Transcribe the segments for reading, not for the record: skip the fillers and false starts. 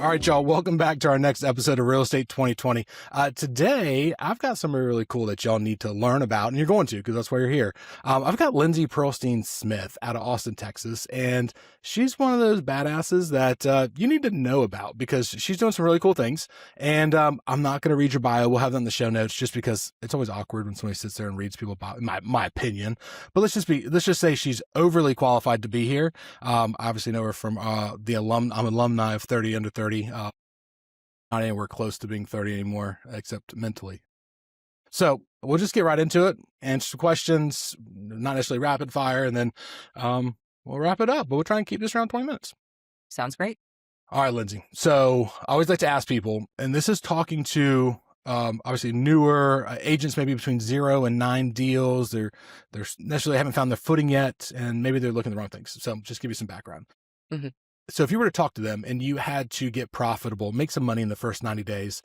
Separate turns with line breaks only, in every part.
All right, y'all, welcome back to our next episode of Real Estate 2020. Today, I've got something really cool that y'all need to learn about, and you're going to because that's why you're here. I've got Lindsey Pearlstein Smith out of Austin, Texas, and she's one of those badasses that you need to know about because she's doing some really cool things. And I'm not going to read your bio. We'll have that in the show notes just because it's always awkward when somebody sits there and reads people's bio, my opinion. But let's just say she's overly qualified to be here. Obviously know her from I'm alumni of 30 Under 30. Not anywhere close to being 30 anymore, except mentally. So we'll just get right into it, answer some questions, not necessarily rapid fire, and then we'll wrap it up. But we'll try and keep this around 20 minutes.
Sounds great.
All right, Lindsey. So I always like to ask people, and this is talking to obviously newer agents, maybe between 0 and 9 deals. They're necessarily haven't found their footing yet, and maybe they're looking at the wrong things. So just give you some background.
Mm-hmm.
So if you were to talk to them and you had to get profitable, make some money in the first 90 days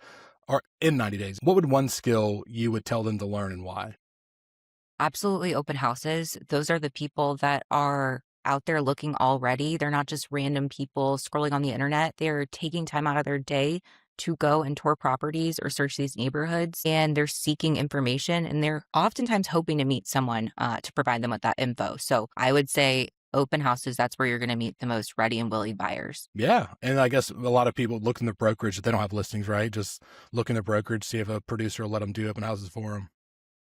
or in 90 days, what would one skill you would tell them to learn and why?
Absolutely open houses. Those are the people that are out there looking already. They're not just random people scrolling on the internet. They're taking time out of their day to go and tour properties or search these neighborhoods, and they're seeking information, and they're oftentimes hoping to meet someone to provide them with that info. So I would say open houses, that's where you're going to meet the most ready and willing buyers.
Yeah. And I guess a lot of people look in the brokerage if they don't have listings, right? Just look in the brokerage, see if a producer will let them do open houses for them.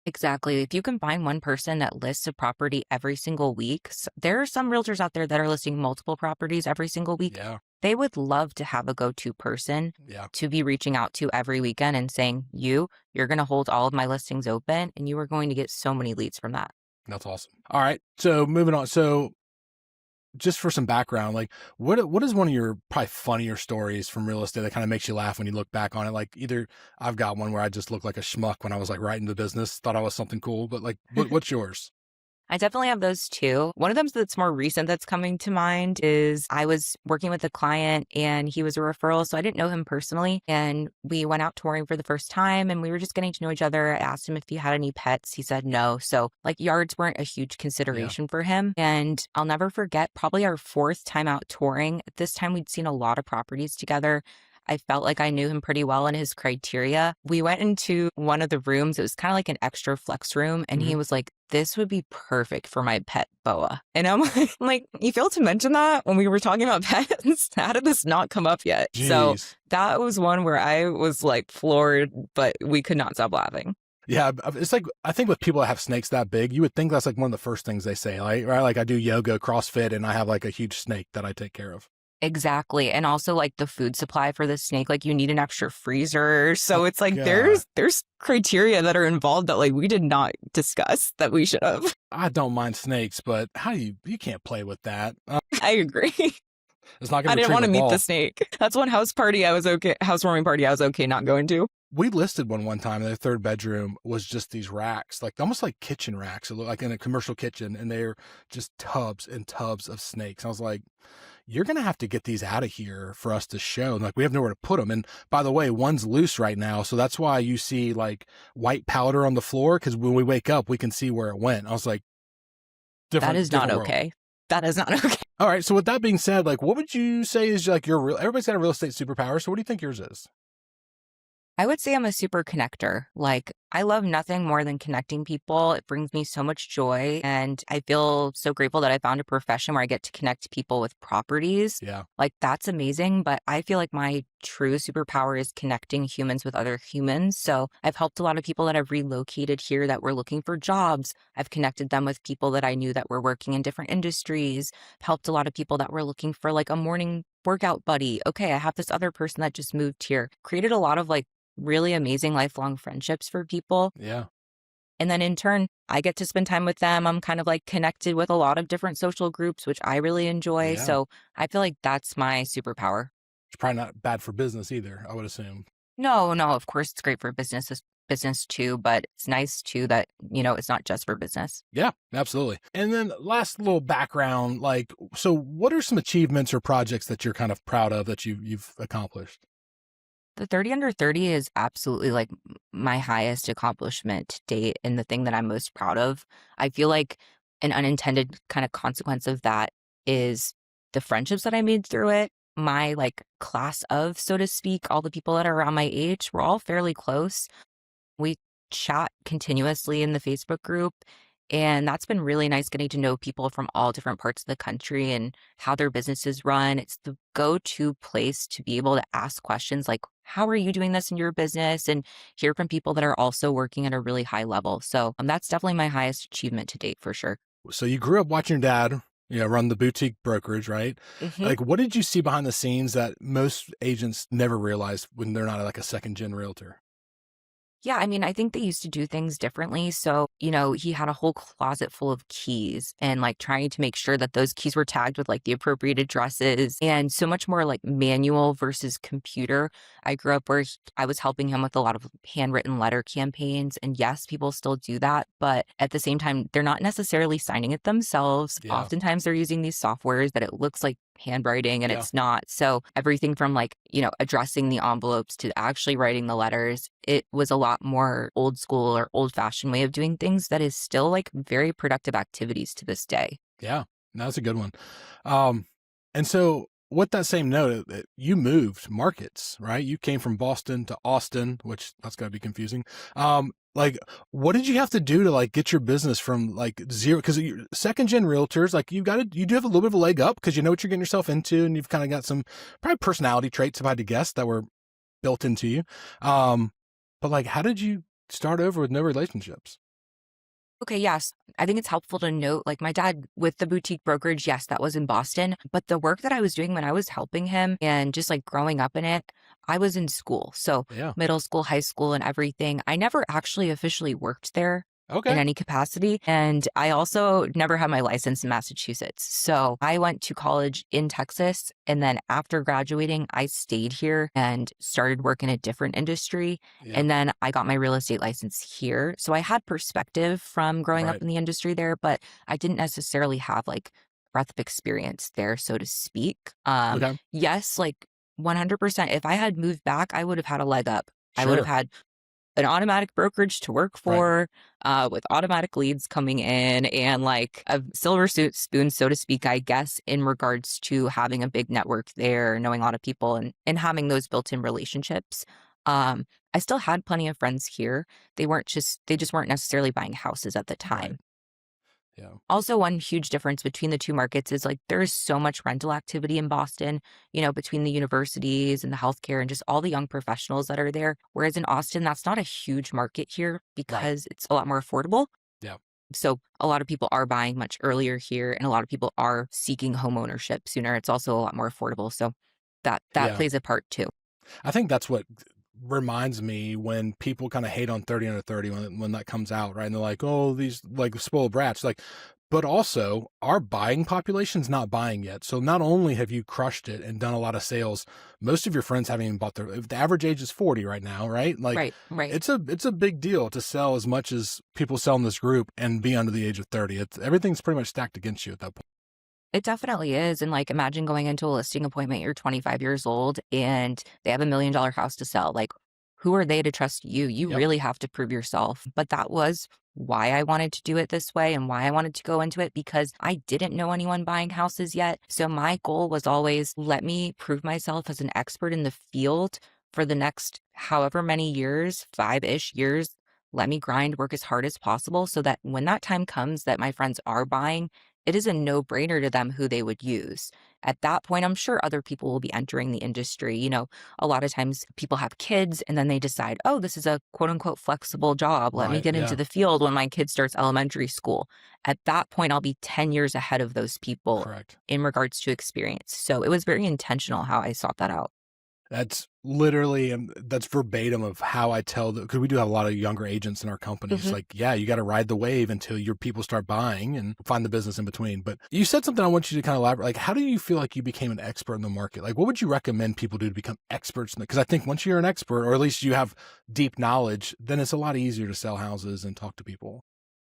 Exactly. If you can find one person that lists a property every single week, there are some realtors out there that are listing multiple properties every single week.
Yeah.
They would love to have a go-to person to be reaching out to every weekend and saying, you're going to hold all of my listings open, and you are going to get so many leads from that.
That's awesome. All right. So moving on. So just for some background, like what is one of your probably funnier stories from real estate that kind of makes you laugh when you look back on it? Like either I've got one where I just looked like a schmuck when I was like right into the business, thought I was something cool, but like what's yours?
I definitely have those too. One of them that's more recent that's coming to mind is I was working with a client and he was a referral. So I didn't know him personally. And we went out touring for the first time and we were just getting to know each other. I asked him if he had any pets. He said no. So like yards weren't a huge consideration for him. And I'll never forget probably our 4th time out touring. At this time, we'd seen a lot of properties together. I felt like I knew him pretty well and his criteria. We went into one of the rooms. It was kind of like an extra flex room. And he was like, this would be perfect for my pet boa. And I'm like, you failed to mention that when we were talking about pets? How did this not come up yet?
Jeez.
So that was one where I was like floored, but we could not stop laughing.
Yeah, it's like, I think with people that have snakes that big, you would think that's like one of the first things they say, right? Like I do yoga, CrossFit, and I have like a huge snake that I take care of.
Exactly. And also like the food supply for the snake, like you need an extra freezer. So it's like there's criteria that are involved that like we did not discuss that we should have.
I don't mind snakes, but you can't play with that.
I agree.
It's not gonna
I didn't want to meet
ball.
the snake. That's one housewarming party I was okay not going to.
We listed one time, and the 3rd bedroom was just these racks, like almost like kitchen racks. It looked like in a commercial kitchen, and they're just tubs and tubs of snakes. I was like, you're going to have to get these out of here for us to show. And like, we have nowhere to put them. And by the way, one's loose right now. So that's why you see like white powder on the floor. Cause when we wake up, we can see where it went. I was like,
that is not okay. That is not okay.
All right. So with that being said, like, what would you say is like everybody's got a real estate superpower. So what do you think yours is?
I would say I'm a super connector. Like, I love nothing more than connecting people. It brings me so much joy. And I feel so grateful that I found a profession where I get to connect people with properties.
Yeah.
Like, that's amazing. But I feel like my true superpower is connecting humans with other humans. So I've helped a lot of people that have relocated here that were looking for jobs. I've connected them with people that I knew that were working in different industries. I've helped a lot of people that were looking for like a morning workout buddy. Okay, I have this other person that just moved here. Created a lot of like really amazing lifelong friendships for people.
Yeah.
And then in turn, I get to spend time with them. I'm kind of like connected with a lot of different social groups, which I really enjoy.
Yeah.
So I feel like that's my superpower.
It's probably not bad for business either, I would assume.
No, of course it's great for business too, but it's nice too that, it's not just for business.
Yeah, absolutely. And then last little background, like, so what are some achievements or projects that you're kind of proud of that you've accomplished?
The 30 Under 30 is absolutely like my highest accomplishment to date and the thing that I'm most proud of. I feel like an unintended kind of consequence of that is the friendships that I made through it. my like class of, so to speak, all the people that are around my age, we're all fairly close. We chat continuously in the Facebook group, and that's been really nice getting to know people from all different parts of the country and how their businesses run. It's the go-to place to be able to ask questions like, how are you doing this in your business? And hear from people that are also working at a really high level. So that's definitely my highest achievement to date for sure.
So you grew up watching your dad, run the boutique brokerage, right?
Mhm.
Like, what did you see behind the scenes that most agents never realize when they're not like a second gen realtor?
Yeah, I mean, I think they used to do things differently. So, he had a whole closet full of keys and like trying to make sure that those keys were tagged with like the appropriate addresses and so much more like manual versus computer. I grew up where I was helping him with a lot of handwritten letter campaigns. And yes, people still do that. But at the same time, they're not necessarily signing it themselves.
Yeah.
Oftentimes they're using these softwares that it looks like handwriting and
Yeah.
it's not. So everything from like, addressing the envelopes to actually writing the letters, it was a lot more old school or old fashioned way of doing things that is still like very productive activities to this day.
Yeah. No, that's a good one. Um, and so with that same note, you moved markets, right? You came from Boston to Austin, which that's got to be confusing. Like, what did you have to do to like get your business from like zero? Because second gen realtors, like you do have a little bit of a leg up because you know what you're getting yourself into, and you've kind of got some probably personality traits, if I had to guess, that were built into you. But like, how did you start over with no relationships?
Okay, yes. I think it's helpful to note like my dad with the boutique brokerage, yes, that was in Boston. But the work that I was doing when I was helping him and just like growing up in it, I was in school. So
Yeah.
middle school, high school, and everything. I never actually officially worked there in
Okay.
any capacity. And I also never had my license in Massachusetts. So I went to college in Texas. And then after graduating, I stayed here and started work in a different industry.
Yeah.
And then I got my real estate license here. So I had perspective from growing up
Right.
in the industry there, but I didn't necessarily have like breadth of experience there, so to speak.
Okay.
Yes, like 100%. If I had moved back, I would have had a leg up. I would have
Sure.
had an automatic brokerage to work
Right.
for, with automatic leads coming in and like a silver spoon, so to speak, I guess, in regards to having a big network there, knowing a lot of people and having those built in relationships. I still had plenty of friends here. They just weren't necessarily buying houses at the
Right.
time.
Yeah.
Also, one huge difference between the two markets is like there is so much rental activity in Boston, between the universities and the healthcare and just all the young professionals that are there. Whereas in Austin, that's not a huge market here
Right.
because it's a lot more affordable.
Yeah.
So a lot of people are buying much earlier here and a lot of people are seeking home ownership sooner. It's also a lot more affordable. So that
Yeah.
plays a part too.
I think that's what reminds me when people kind of hate on 30 under 30 when that comes out, right? And they're like, oh, these like spoiled brats. Like, but also our buying population's not buying yet. So not only have you crushed it and done a lot of sales, most of your friends haven't even bought their, the average age is 40 right now, right? Like
Right, right.
it's a big deal to sell as much as people sell in this group and be under the age of 30. It's everything's pretty much stacked against you at that point.
It definitely is. And like, imagine going into a listing appointment, you're 25 years old and they have $1 million house to sell. Like, who are they to trust you? You
Yep.
really have to prove yourself. But that was why I wanted to do it this way and why I wanted to go into it because I didn't know anyone buying houses yet. So my goal was always let me prove myself as an expert in the field for the next however many years, 5-ish years. Let me grind, work as hard as possible so that when that time comes that my friends are buying, it is a no-brainer to them who they would use. At that point, I'm sure other people will be entering the industry. A lot of times people have kids and then they decide, oh, this is a quote unquote flexible job. Let me
Right.
get into
Yeah.
the field when my kid starts elementary school. At that point, I'll be 10 years ahead of those people
Correct.
in regards to experience. So it was very intentional how I sought that out.
That's literally, and that's verbatim of how I tell because we do have a lot of younger agents in our companies.
Mhm.
Like, yeah, you got to ride the wave until your people start buying and find the business in between. But you said something I want you to kind of elaborate. Like, how do you feel like you became an expert in the market? Like, what would you recommend people do to become experts in it? Because I think once you're an expert, or at least you have deep knowledge, then it's a lot easier to sell houses and talk to people.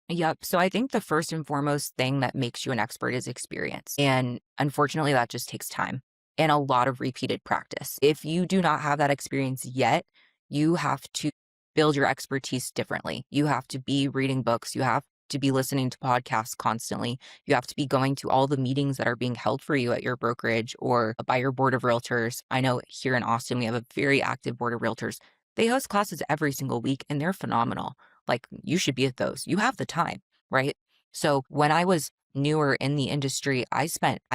Yep. So I think the first and foremost thing that makes you an expert is experience. And unfortunately, that just takes time and a lot of repeated practice. If you do not have that experience yet, you have to build your expertise differently. You have to be reading books. You have to be listening to podcasts constantly. You have to be going to all the meetings that are being held for you at your brokerage or by your board of realtors. I know here in Austin, we have a very active board of realtors. They host classes every single week and they're phenomenal. Like, you should be at those. You have the time, right? So when I was newer in the industry, I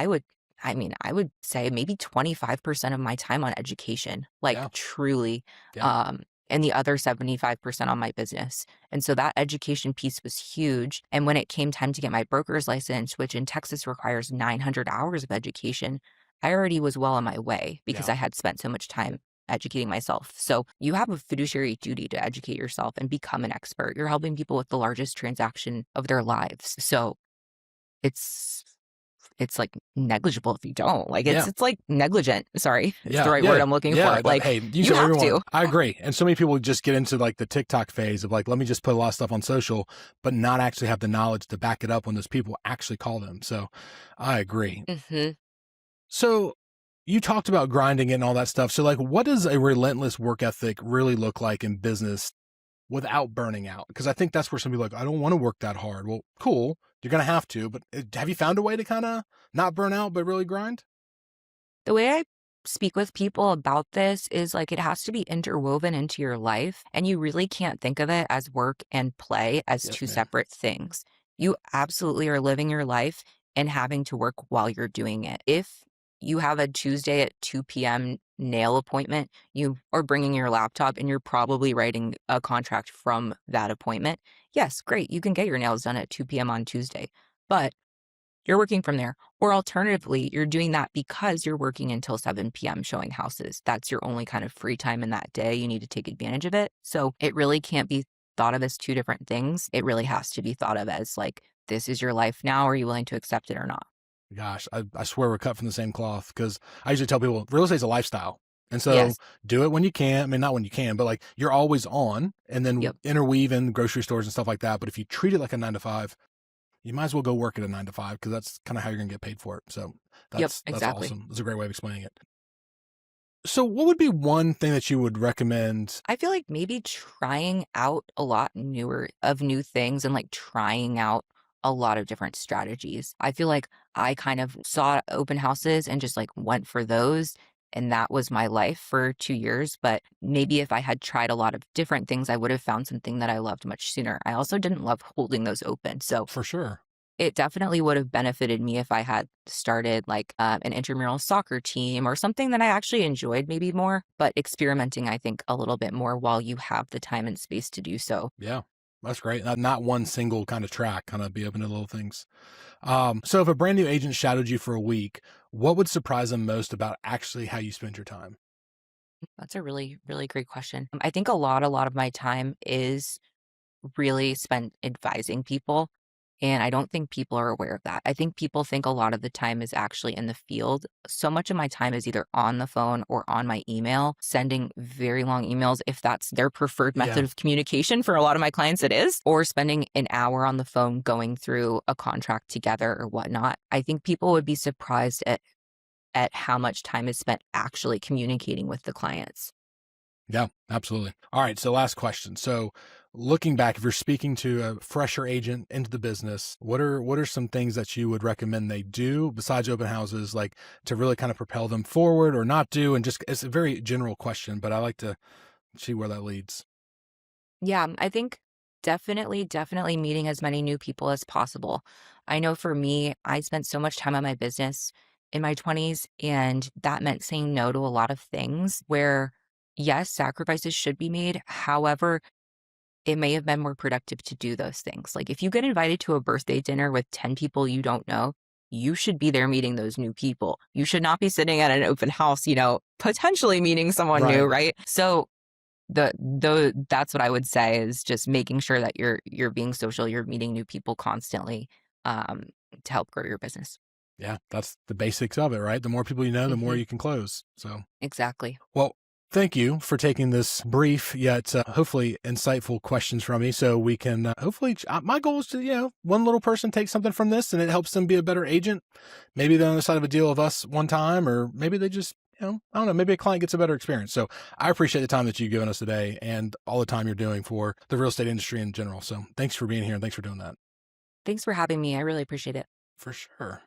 would say maybe 25% of my time on education, like
Yeah.
truly,
Yeah.
um, and the other 75% on my business. And so that education piece was huge. And when it came time to get my broker's license, which in Texas requires 900 hours of education, I already was well on my way because
Yeah.
I had spent so much time educating myself. So you have a fiduciary duty to educate yourself and become an expert. You're helping people with the largest transaction of their lives. So it's it's like negligible if you don't. Like
Yeah.
it's like negligent. Sorry. It's the
Yeah,
right
yeah,
word I'm looking
yeah.
for. Like,
Hey, you
you
say whatever
have
you want.
to.
I agree. And so many people just get into like the TikTok phase of like, let me just put a lot of stuff on social, but not actually have the knowledge to back it up when those people actually call them. So I agree.
Mhm.
So you talked about grinding it and all that stuff. So like, what does a relentless work ethic really look like in business without burning out? Because I think that's where some people are like, I don't want to work that hard. Well, cool. You're going to have to, but have you found a way to kind of not burn out, but really grind?
The way I speak with people about this is like it has to be interwoven into your life, and you really can't think of it as work and play as
Yes,
two
ma'am.
separate things. You absolutely are living your life and having to work while you're doing it. If you have a Tuesday at 2 p.m. nail appointment, you are bringing your laptop and you're probably writing a contract from that appointment. Yes, great. You can get your nails done at 2 p.m. on Tuesday. But you're working from there. Or alternatively, you're doing that because you're working until 7 p.m. showing houses. That's your only kind of free time in that day. You need to take advantage of it. So it really can't be thought of as two different things. It really has to be thought of as like, this is your life now. Are you willing to accept it or not?
Gosh, I swear we're cut from the same cloth because I usually tell people real estate is a lifestyle. And so
Yes.
do it when you can. I mean, not when you can, but like you're always on and then
Yep.
interweave in grocery stores and stuff like that. But if you treat it like a 9 to 5, you might as well go work at a 9 to 5 because that's kind of how you're going to get paid for it. So
Yep.
that's
Exactly.
awesome. That's a great way of explaining it. So what would be one thing that you would recommend?
I feel like maybe trying out a lot newer of new things and like trying out a lot of different strategies. I feel like I kind of saw open houses and just like went for those. And that was my life for 2 years. But maybe if I had tried a lot of different things, I would have found something that I loved much sooner. I also didn't love holding those open. So
For sure.
it definitely would have benefited me if I had started like an intramural soccer team or something that I actually enjoyed maybe more, but experimenting, I think, a little bit more while you have the time and space to do so.
Yeah, that's great. Not one single kind of track, kind of be open to little things. So if a brand new agent shadowed you for a week, what would surprise them most about actually how you spend your time?
That's a really, really great question. I think a lot of my time is really spent advising people. And I don't think people are aware of that. I think people think a lot of the time is actually in the field. So much of my time is either on the phone or on my email, sending very long emails if that's their preferred
Yeah.
method of communication. For a lot of my clients, it is, or spending an hour on the phone going through a contract together or whatnot. I think people would be surprised at how much time is spent actually communicating with the clients.
Yeah, absolutely. All right. So last question. So looking back, if you're speaking to a fresher agent into the business, what are some things that you would recommend they do besides open houses, like to really kind of propel them forward or not do? And just, it's a very general question, but I like to see where that leads.
Yeah, I think definitely meeting as many new people as possible. I know for me, I spent so much time on my business in my 20s, and that meant saying no to a lot of things where, yes, sacrifices should be made. However, it may have been more productive to do those things. Like if you get invited to a birthday dinner with 10 people you don't know, you should be there meeting those new people. You should not be sitting at an open house, potentially meeting someone new,
Right.
right? So that's what I would say is just making sure that you're being social, you're meeting new people constantly, um, to help grow your business.
Yeah. That's the basics of it, right? The more people you know, the more
Mhm.
you can close. So.
Exactly.
Well, thank you for taking this brief yet hopefully insightful questions from me so we can hopefully, my goal is to, one little person takes something from this and it helps them be a better agent. Maybe they're on the side of a deal of us one time, or maybe they just, I don't know, maybe a client gets a better experience. So I appreciate the time that you've given us today and all the time you're doing for the real estate industry in general. So thanks for being here and thanks for doing that.
Thanks for having me. I really appreciate it.
For sure.